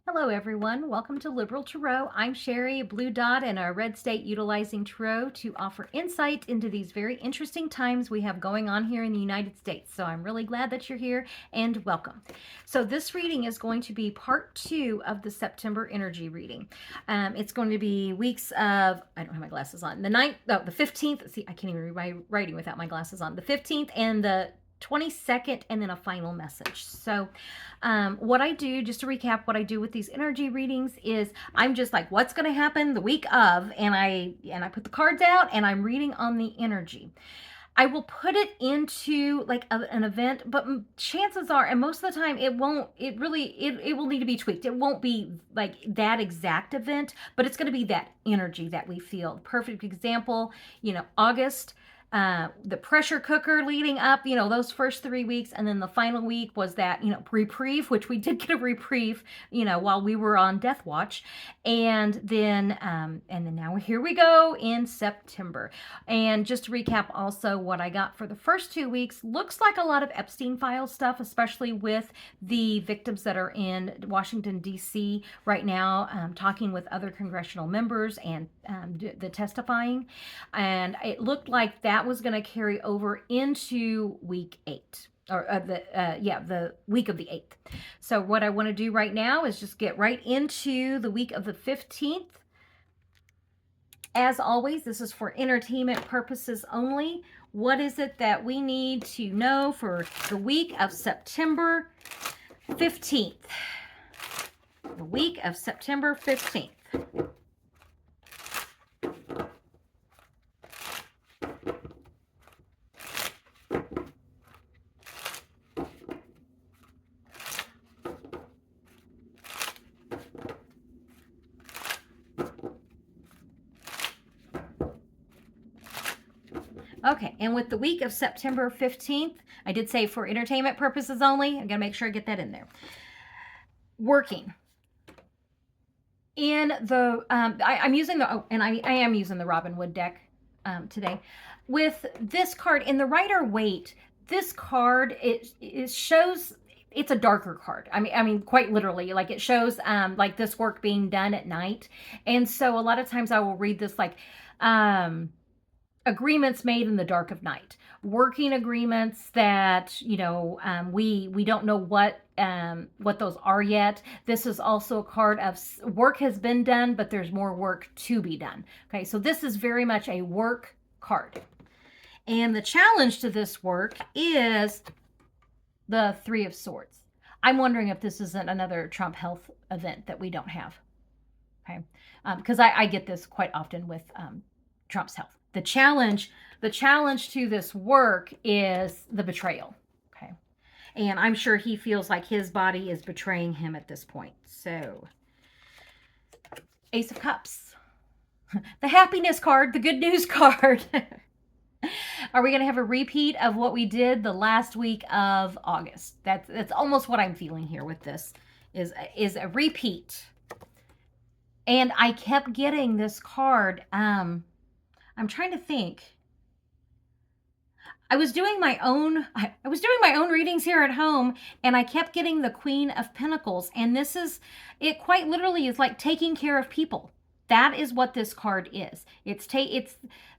Hello, everyone. Welcome to Liberal Tarot. I'm Sherry, a blue dot and a red state utilizing tarot to offer insight into these very interesting times we have going on here in the United States. So I'm really glad that you're here and welcome. So this reading is going to be part 2 of the September energy reading. It's going to be weeks of, I don't have my glasses on, the 15th. See, I can't even read my writing without my glasses on. The 15th and the 22nd, and then a final message. So what I do, just to recap, what I do with these energy readings is I'm just like, what's going to happen the week of, and I put the cards out and I'm reading on the energy. I will put it into like an event, but chances are, and most of the time, it won't. It will need to be tweaked. It won't be like that exact event, but it's going to be that energy that we feel. Perfect example, August. The pressure cooker leading up, those first 3 weeks, and then the final week was that, reprieve, which we did get a reprieve, while we were on death watch, and then now here we go in September. And just to recap, also what I got for the first 2 weeks looks like a lot of Epstein file stuff, especially with the victims that are in Washington D.C. right now, talking with other congressional members and the testifying, and it looked like that was going to carry over into week 8 or the week of the 8th. So what I want to do right now is just get right into the week of the 15th. As always, this is for entertainment purposes only. What is it that we need to know for the week of September 15th? The week of September 15th. Okay, and with the week of September 15th, I did say for entertainment purposes only. I'm going to make sure I get that in there. Working. In the, I'm using the, and I am using the Robin Wood deck today. With this card, in the Rider-Waite, this card, it shows, it's a darker card. I mean, quite literally, like it shows like this work being done at night. And so a lot of times I will read this like, agreements made in the dark of night, working agreements that we don't know what those are yet. This is also a card of work has been done, but there's more work to be done. Okay, so this is very much a work card, and the challenge to this work is the Three of Swords. I'm wondering if this isn't another Trump health event that we don't have. Okay, because I get this quite often with Trump's health. The challenge to this work is the betrayal. Okay. And I'm sure he feels like his body is betraying him at this point. So, Ace of Cups. The happiness card, the good news card. Are we going to have a repeat of what we did the last week of August? That's almost what I'm feeling here with this, is a repeat. And I kept getting this card. I'm trying to think. I was doing my own readings here at home, and I kept getting the Queen of Pentacles, and it quite literally is like taking care of people. That is what this card is. It's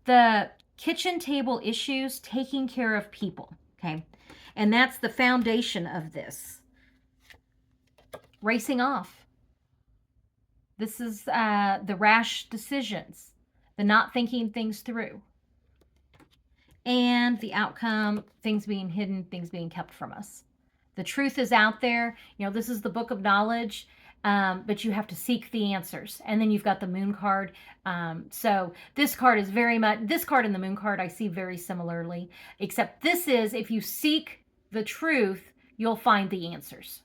the kitchen table issues, taking care of people, okay? And that's the foundation of this. Racing off. This is the rash decisions, the not thinking things through. And the outcome, things being hidden, things being kept from us. The truth is out there. This is the book of knowledge, but you have to seek the answers. And then you've got the Moon card. So this card is this card and the Moon card I see very similarly, except this is, if you seek the truth, you'll find the answers.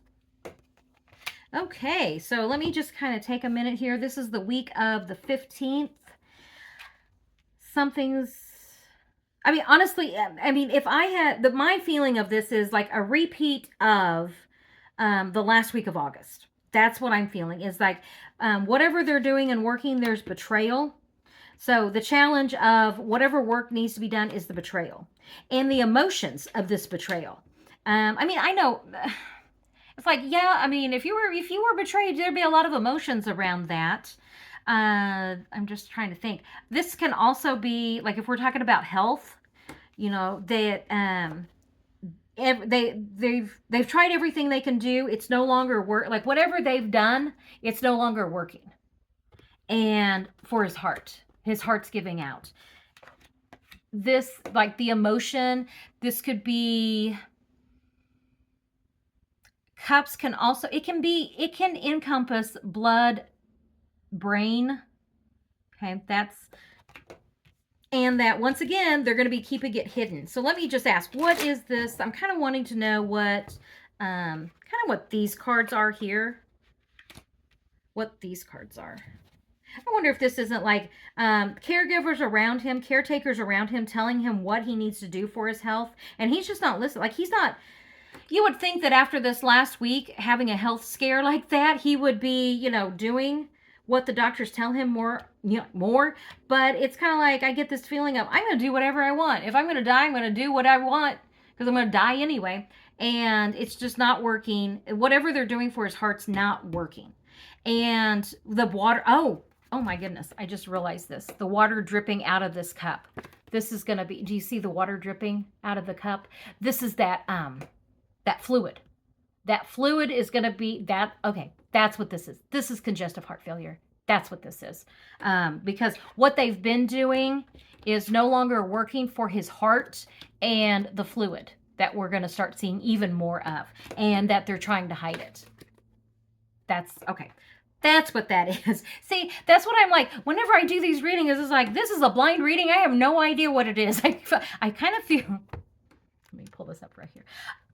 Okay, so let me just kind of take a minute here. This is the week of the 15th. Honestly, if I had, my feeling of this is like a repeat of the last week of August. That's what I'm feeling, is like whatever they're doing and working, there's betrayal. So the challenge of whatever work needs to be done is the betrayal and the emotions of this betrayal. I know It's like, yeah, I mean, if you were betrayed, there'd be a lot of emotions around that. I'm just trying to think. This can also be like if we're talking about health, you know, that they've tried everything they can do. It's no longer work. Like whatever they've done, it's no longer working. And for his heart's giving out. This like the emotion. This could be cups can also it can encompass blood, brain. Okay, and that once again they're going to be keeping it hidden. So let me just ask, what is this? I'm kind of wanting to know what kind of what these cards are here. What these cards are. I wonder if this isn't like caregivers around him, caretakers around him telling him what he needs to do for his health, and he's just not listening. Like he's not. You would think that after this last week, having a health scare like that, he would be, you know, doing what the doctors tell him more. But it's kind of like I get this feeling of I'm going to do whatever I want. If I'm going to die, I'm going to do what I want because I'm going to die anyway. And it's just not working. Whatever they're doing for his heart's not working. And the water, oh my goodness, I just realized this. The water dripping out of this cup. This is going to be, do you see the water dripping out of the cup? This is that fluid. That fluid is going to be that. Okay, that's what this is. This is congestive heart failure. That's what this is. Because what they've been doing is no longer working for his heart and the fluid that we're going to start seeing even more of, and that they're trying to hide it. That's okay. That's what that is. See, that's what I'm like. Whenever I do these readings, it's like, this is a blind reading. I have no idea what it is. I kind of feel, let me pull this up right here.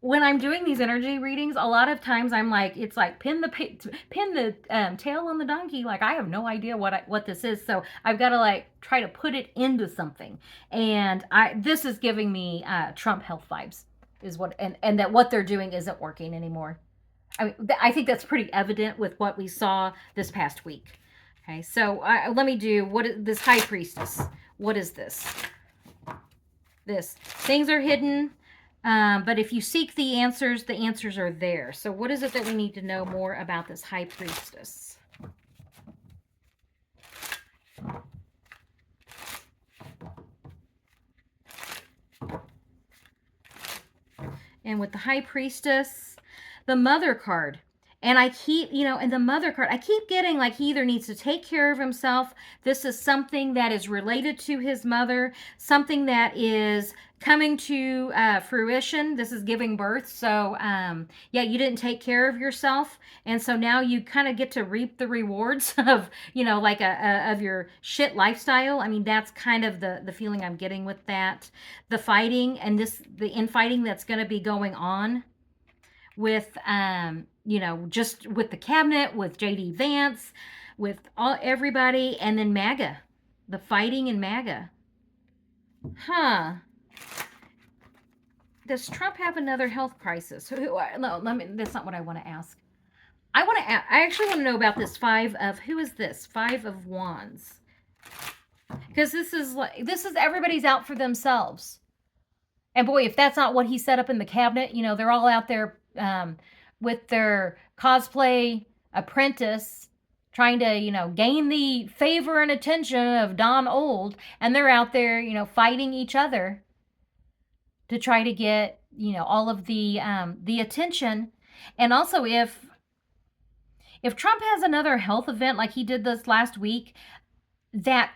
When I'm doing these energy readings, a lot of times I'm like, it's like pin the tail on the donkey. Like I have no idea what this is, so I've got to like try to put it into something. And this is giving me Trump health vibes, is what, and that what they're doing isn't working anymore. I mean, I think that's pretty evident with what we saw this past week. Okay, so let me do what is this High Priestess? What is this? This things are hidden. But if you seek the answers are there. So what is it that we need to know more about this High Priestess? And with the High Priestess, the Mother card. And I keep, and the Mother card, I keep getting like he either needs to take care of himself. This is something that is related to his mother, something that is coming to fruition. This is giving birth. So, yeah, you didn't take care of yourself. And so now you kind of get to reap the rewards of, like of your shit lifestyle. I mean, that's kind of the feeling I'm getting with that. The fighting and the infighting that's going to be going on with, just with the cabinet, with JD Vance, with everybody, and then MAGA, the fighting in MAGA. Huh. Does Trump have another health crisis? No, that's not what I want to ask. I actually want to know about this who is this? 5 of Wands. Because this is everybody's out for themselves. And boy, if that's not what he set up in the cabinet, they're all out there with their cosplay apprentice trying to, gain the favor and attention of Don Old, and they're out there, fighting each other to try to get, all of the attention. And also if Trump has another health event like he did this last week, that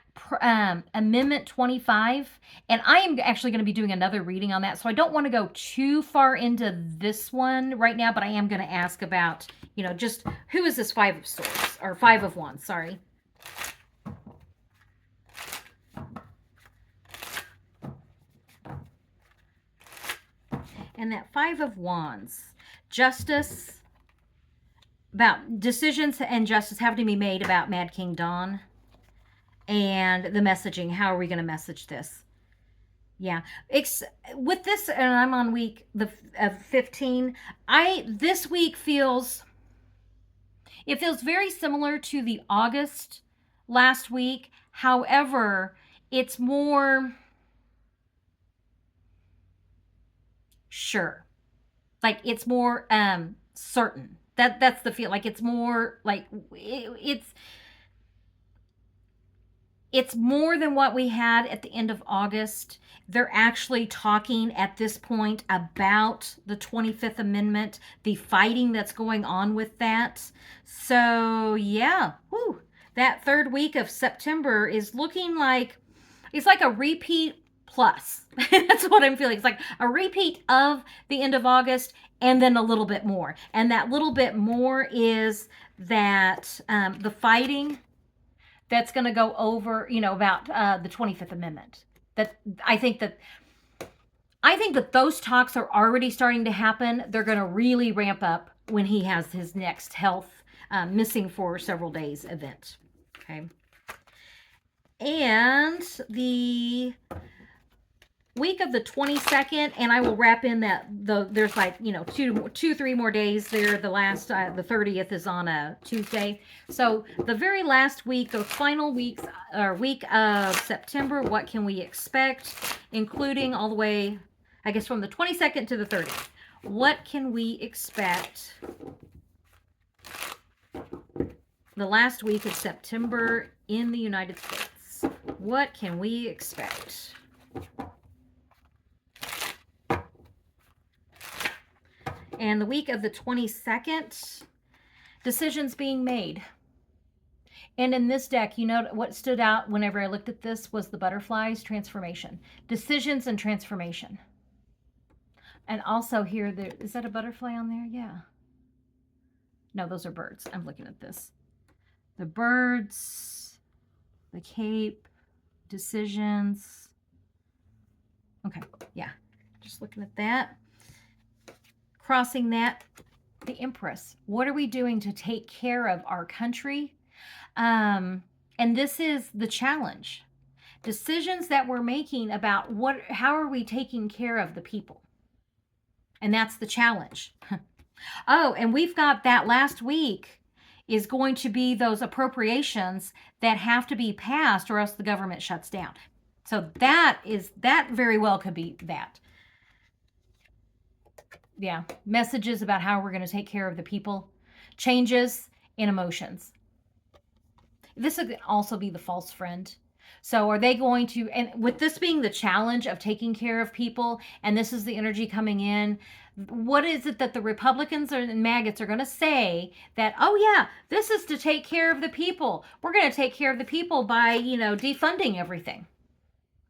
Amendment 25, and I am actually going to be doing another reading on that, so I don't want to go too far into this one right now, but I am going to ask about, just who is this 5 of Swords, or 5 of Wands, sorry. And that 5 of Wands, justice, about decisions and justice having to be made about Mad King Don. And the messaging, how are we going to message this? Yeah, with this, and I'm on week 15. This week feels very similar to the August last week. However, it's more sure, like it's more certain. That's the feel. Like it's more like it's more than what we had at the end of August. They're actually talking at this point about the 25th Amendment, the fighting that's going on with that. So, yeah, whew, that third week of September is looking like it's like a repeat plus. That's what I'm feeling. It's like a repeat of the end of August and then a little bit more. And that little bit more is that the fighting that's going to go over, about the 25th Amendment. That I think that those talks are already starting to happen. They're going to really ramp up when he has his next health missing for several days event. Okay. And the week of the 22nd, and I will wrap in that there's like 3 more days there. The last the 30th is on a Tuesday, so the very last week, the final weeks or week of September, what can we expect, including all the way, I guess, from the 22nd to the 30th? What can we expect the last week of September in the United States? What can we expect? And the week of the 22nd, decisions being made. And in this deck, what stood out whenever I looked at this was the butterflies, transformation. Decisions and transformation. And also here, is that a butterfly on there? Yeah. No, those are birds. I'm looking at this. The birds, the cape, decisions. Okay, yeah. Just looking at that. Crossing that, the Empress. What are we doing to take care of our country? And this is the challenge. Decisions that we're making about how are we taking care of the people? And that's the challenge. Oh, and we've got that last week is going to be those appropriations that have to be passed or else the government shuts down. So that very well could be that. Yeah, messages about how we're going to take care of the people, changes in emotions. This would also be the false friend. So are they going to, and with this being the challenge of taking care of people, and this is the energy coming in, what is it that the Republicans and maggots are going to say that, oh yeah, this is to take care of the people. We're going to take care of the people by, defunding everything.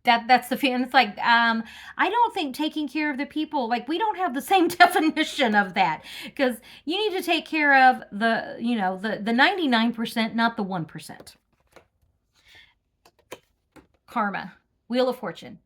That's the feeling. It's like, I don't think taking care of the people, like, we don't have the same definition of that, because you need to take care of the 99%, not the 1%. Karma, Wheel of Fortune.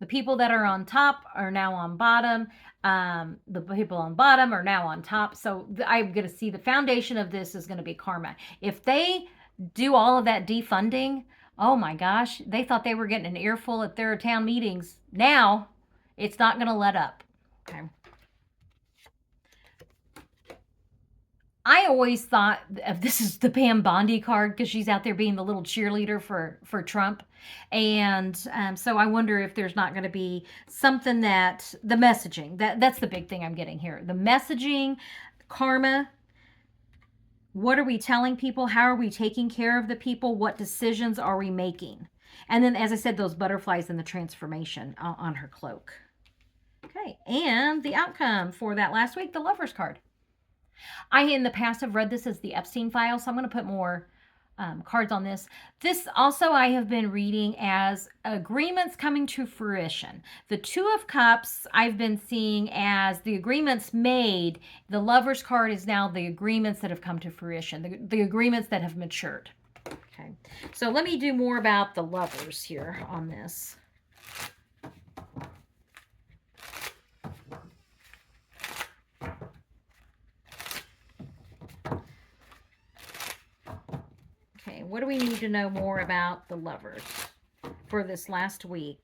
The people that are on top are now on bottom. The people on bottom are now on top. So I'm going to see the foundation of this is going to be karma. If they do all of that defunding, oh my gosh, they thought they were getting an earful at their town meetings. Now it's not going to let up. Okay. I always thought this is the Pam Bondi card because she's out there being the little cheerleader for Trump. And so I wonder if there's not going to be something that the messaging, that's the big thing I'm getting here. The messaging, karma. What are we telling people? How are we taking care of the people? What decisions are we making? And then, as I said, those butterflies and the transformation on her cloak. Okay, and the outcome for that last week, the Lover's card. I, in the past, have read this as the Epstein file, so I'm going to put more cards on this. This also I have been reading as agreements coming to fruition. The Two of Cups I've been seeing as the agreements made. The Lover's card is now the agreements that have come to fruition, the agreements that have matured. Okay, so let me do more about the Lovers here on this. What do we need to know more about the Lovers for this last week?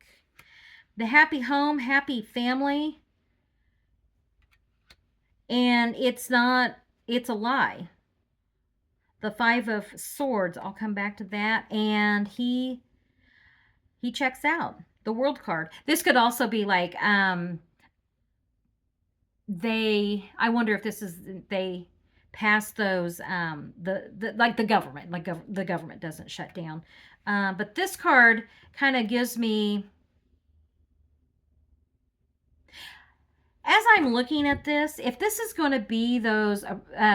The happy home, happy family. And it's a lie. The Five of Swords, I'll come back to that. And he checks out. The World card. This could also be like I wonder if this is, they pass those, like the government, the government doesn't shut down. But this card kind of gives me, as I'm looking at this, if this is going to be those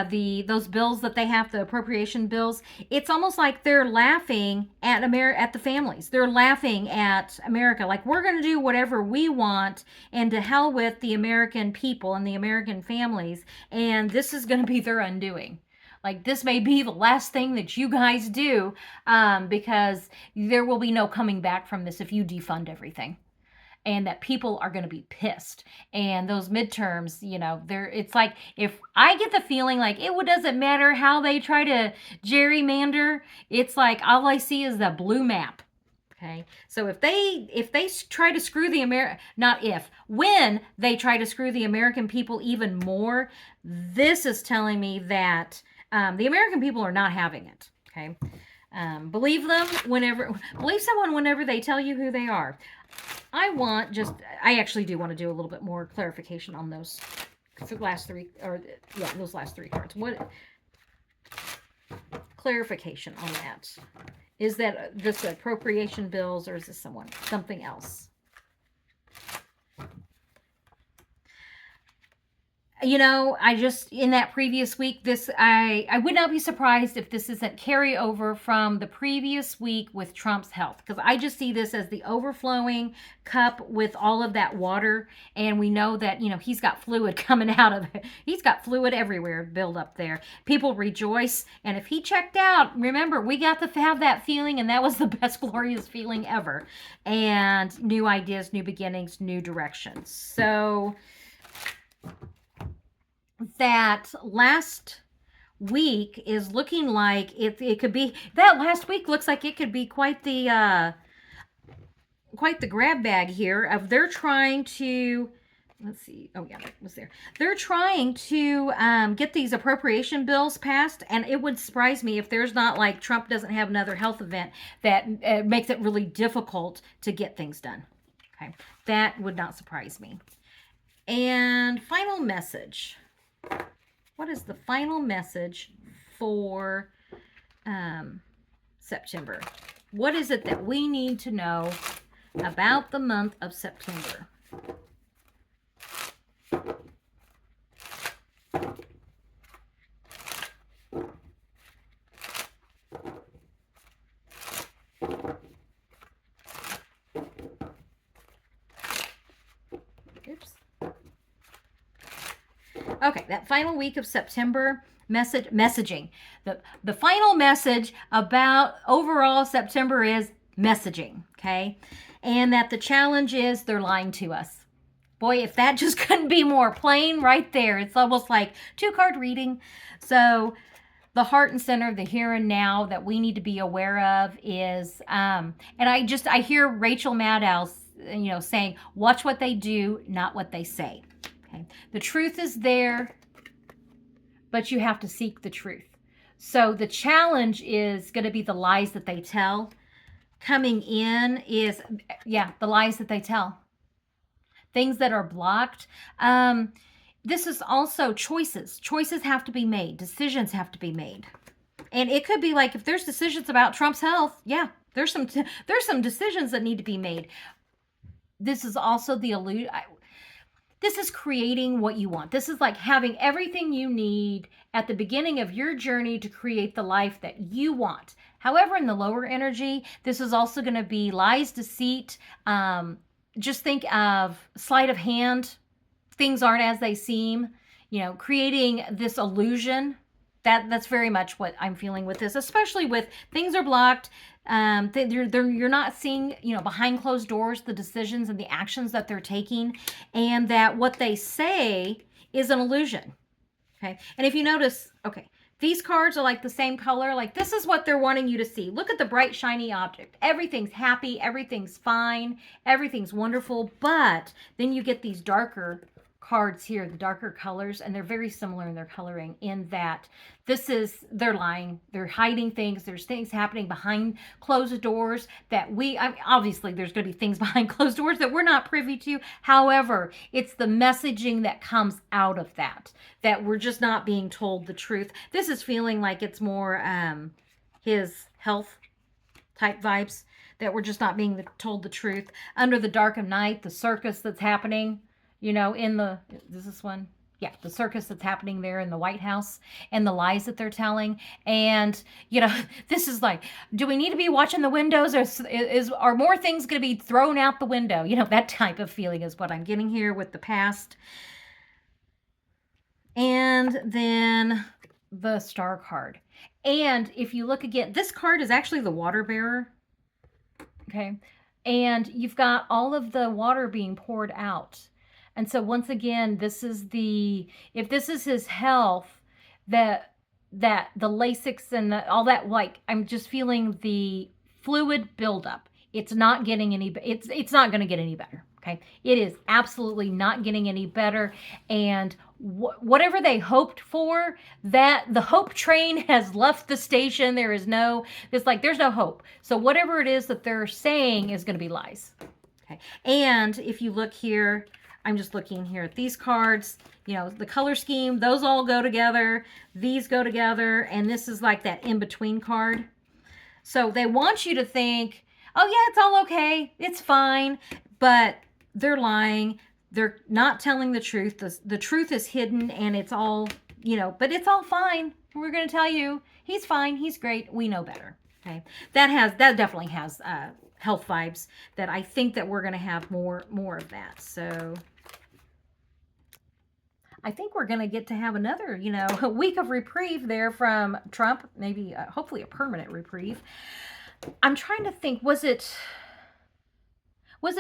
those bills that they have, the appropriation bills, it's almost like they're laughing at at the families. They're laughing at America, like we're going to do whatever we want, and to hell with the American people and the American families, and this is going to be their undoing. Like, this may be the last thing that you guys do, because there will be no coming back from this if you defund everything, and that people are going to be pissed. And those midterms, there, it's like, if I get the feeling like doesn't matter how they try to gerrymander, it's like all I see is the blue map. Okay, so if they try to screw the when they try to screw the American people even more, this is telling me that the American people are not having it. Okay, believe someone whenever they tell you who they are. I actually do want to do a little bit more clarification on those last three cards. What clarification on that? Is that this appropriation bills, or is this something else? I just, in that previous week, I would not be surprised if this isn't carryover from the previous week with Trump's health, because I just see this as the overflowing cup with all of that water, and we know that, he's got fluid coming out of it. He's got fluid everywhere build up there. People rejoice, and if he checked out, remember, we got to have that feeling, and that was the best, glorious feeling ever. And new ideas, new beginnings, new directions. So that last week is looking like it could be, that last week looks like it could be quite the grab bag here of, they're trying to, let's see, oh yeah, that was there. They're trying to get these appropriation bills passed, and it would surprise me if there's not, like, Trump doesn't have another health event that makes it really difficult to get things done. Okay, that would not surprise me. And final message. What is the final message for September? What is it that we need to know about the month of September? Oops. Okay, that final week of September, messaging. The final message about overall September is messaging, okay? And that the challenge is they're lying to us. Boy, if that just couldn't be more plain right there. It's almost like 2-card reading. So the heart and center of the here and now that we need to be aware of is, and I hear Rachel Maddow, saying, watch what they do, not what they say. Okay. The truth is there, but you have to seek the truth. So the challenge is going to be the lies that they tell. Coming in is, the lies that they tell. Things that are blocked. This is also choices. Choices have to be made. Decisions have to be made. And it could be like, if there's decisions about Trump's health, there's some decisions that need to be made. This is also this is creating what you want. This is like having everything you need at the beginning of your journey to create the life that you want. However, in the lower energy, this is also going to be lies, deceit. Just think of sleight of hand. Things aren't as they seem. Creating this illusion. That's very much what I'm feeling with this, especially with things are blocked. You're not seeing, behind closed doors, the decisions and the actions that they're taking, and that what they say is an illusion. Okay. And if you notice, okay, these cards are like the same color. Like, this is what they're wanting you to see. Look at the bright, shiny object. Everything's happy. Everything's fine. Everything's wonderful. But then you get these darker cards here, the darker colors, and they're very similar in their coloring in that they're lying, they're hiding things, there's things happening behind closed doors that obviously there's going to be things behind closed doors that we're not privy to. However, it's the messaging that comes out of that we're just not being told the truth. This is feeling like it's more his health type vibes, that we're just not being told the truth. Under the dark of night, the circus that's happening, is this one? Yeah, the circus that's happening there in the White House and the lies that they're telling. And, this is like, do we need to be watching the windows, or are more things going to be thrown out the window? That type of feeling is what I'm getting here with the past. And then the Star card. And if you look again, this card is actually the water bearer. Okay. And you've got all of the water being poured out. And so once again, if this is his health, that the Lasix and all that, like, I'm just feeling the fluid buildup. It's not getting it's not going to get any better. Okay. It is absolutely not getting any better. And whatever they hoped for, that the hope train has left the station. There's no hope. So whatever it is that they're saying is going to be lies. Okay. And if you look here, I'm just looking here at these cards, the color scheme, those all go together. These go together. And this is like that in-between card. So they want you to think, oh yeah, it's all okay. It's fine. But they're lying. They're not telling the truth. The truth is hidden, and it's all, but it's all fine. We're going to tell you he's fine. He's great. We know better. Okay. That definitely has health vibes that I think that we're going to have more of that. So I think we're going to get to have another, a week of reprieve there from Trump, maybe hopefully a permanent reprieve. I'm trying to think, was it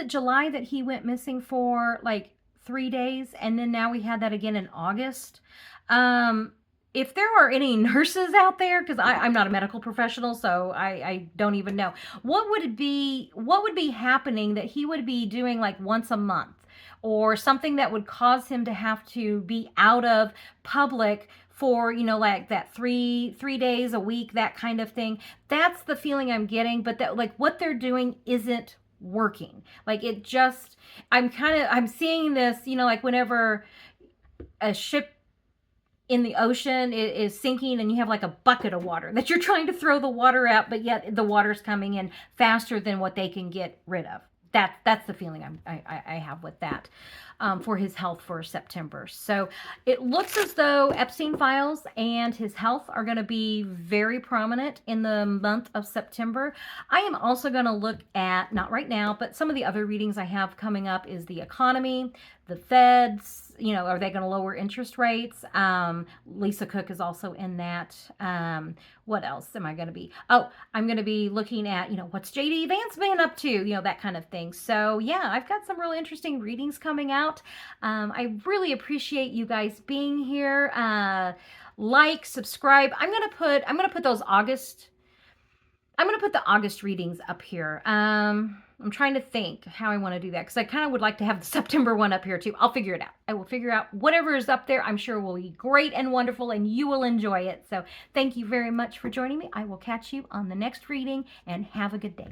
July that he went missing for like 3 days? And then now we had that again in August. If there are any nurses out there, because I'm not a medical professional, so I don't even know, what would be happening that he would be doing like once a month, or something that would cause him to have to be out of public for, like that three days a week, that kind of thing. That's the feeling I'm getting. But that, like, what they're doing isn't working. Like, it just, I'm seeing this, like whenever a ship in the ocean is sinking and you have like a bucket of water that you're trying to throw the water out, but yet the water's coming in faster than what they can get rid of. That's the feeling I have with that for his health for September. So it looks as though Epstein files and his health are going to be very prominent in the month of September. I am also going to look at, not right now, but some of the other readings I have coming up is the economy, the Feds, are they going to lower interest rates? Lisa Cook is also in that. What else am I going to be? Oh, I'm going to be looking at, what's JD Vance been up to, that kind of thing. So yeah, I've got some really interesting readings coming out. I really appreciate you guys being here. Like, subscribe. I'm going to put the August readings up here. I'm trying to think how I want to do that, because I kind of would like to have the September one up here too. I'll figure it out. I will figure out whatever is up there. I'm sure will be great and wonderful, and you will enjoy it. So thank you very much for joining me. I will catch you on the next reading, and have a good day.